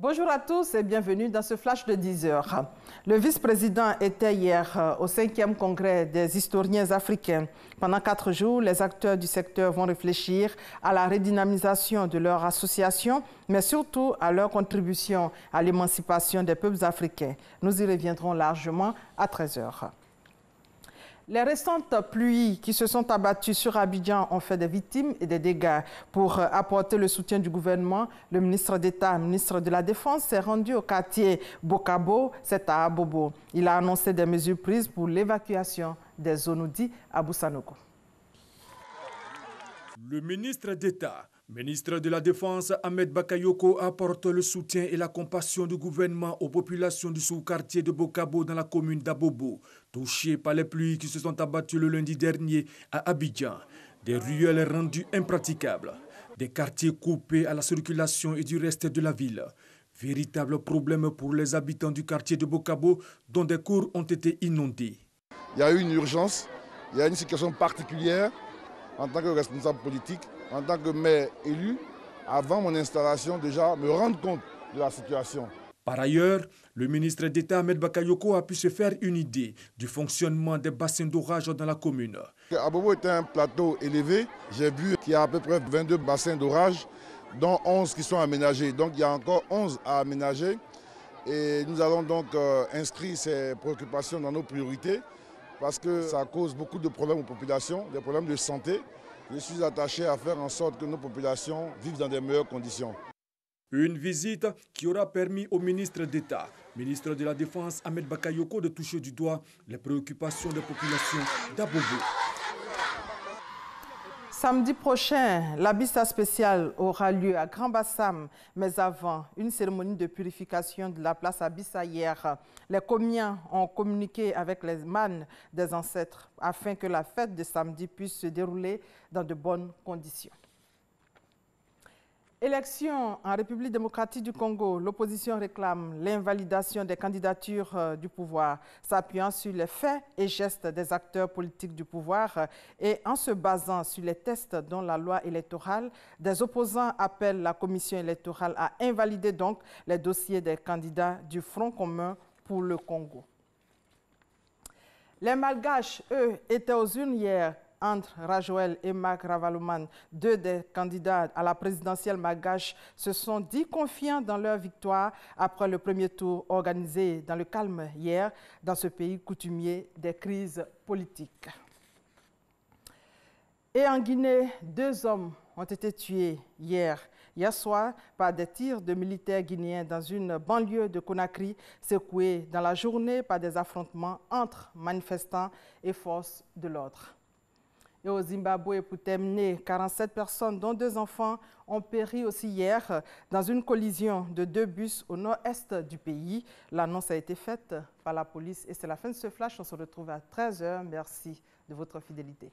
Bonjour à tous et bienvenue dans ce flash de 10 heures. Le vice-président était hier au 5e congrès des historiens africains. Pendant 4 jours, les acteurs du secteur vont réfléchir à la redynamisation de leur association, mais surtout à leur contribution à l'émancipation des peuples africains. Nous y reviendrons largement à 13 heures. Les récentes pluies qui se sont abattues sur Abidjan ont fait des victimes et des dégâts. Pour apporter le soutien du gouvernement, le ministre d'État, ministre de la Défense, s'est rendu au quartier Bokabo, c'est à Abobo. Il a annoncé des mesures prises pour l'évacuation des Onoudi à Boussanogo. Le ministre d'État, ministre de la Défense, Ahmed Bakayoko, apporte le soutien et la compassion du gouvernement aux populations du sous-quartier de Bokabo dans la commune d'Abobo, touchées par les pluies qui se sont abattues le lundi dernier à Abidjan. Des ruelles rendues impraticables, des quartiers coupés à la circulation et du reste de la ville. Véritable problème pour les habitants du quartier de Bokabo, dont des cours ont été inondés. Il y a eu une urgence, il y a une situation particulière en tant que responsable politique, en tant que maire élu, avant mon installation déjà, me rendre compte de la situation. Par ailleurs, le ministre d'État Ahmed Bakayoko a pu se faire une idée du fonctionnement des bassins d'orage dans la commune. Abobo est un plateau élevé. J'ai vu qu'il y a à peu près 22 bassins d'orage, dont 11 qui sont aménagés. Donc il y a encore 11 à aménager. Et nous allons donc inscrire ces préoccupations dans nos priorités parce que ça cause beaucoup de problèmes aux populations, des problèmes de santé. Je suis attaché à faire en sorte que nos populations vivent dans des meilleures conditions. Une visite qui aura permis au ministre d'État, ministre de la Défense Ahmed Bakayoko, de toucher du doigt les préoccupations des populations d'Abobo. Samedi prochain, l'Abissa spécial aura lieu à Grand Bassam, mais avant, une cérémonie de purification de la place Abissa hier. Les Comiens ont communiqué avec les mânes des ancêtres afin que la fête de samedi puisse se dérouler dans de bonnes conditions. Élection en République démocratique du Congo, l'opposition réclame l'invalidation des candidatures du pouvoir, s'appuyant sur les faits et gestes des acteurs politiques du pouvoir et en se basant sur les tests dont la loi électorale, des opposants appellent la commission électorale à invalider donc les dossiers des candidats du Front commun pour le Congo. Les Malgaches, eux, étaient aux urnes hier. Entre Rajoel et Marc Ravaloman, deux des candidats à la présidentielle malgache, se sont dit confiants dans leur victoire après le premier tour organisé dans le calme hier dans ce pays coutumier des crises politiques. Et en Guinée, 2 hommes ont été tués hier soir par des tirs de militaires guinéens dans une banlieue de Conakry, secouée dans la journée par des affrontements entre manifestants et forces de l'ordre. Et au Zimbabwe, pour terminer, 47 personnes, dont 2 enfants, ont péri aussi hier dans une collision de 2 bus au nord-est du pays. L'annonce a été faite par la police et c'est la fin de ce flash. On se retrouve à 13 h. Merci de votre fidélité.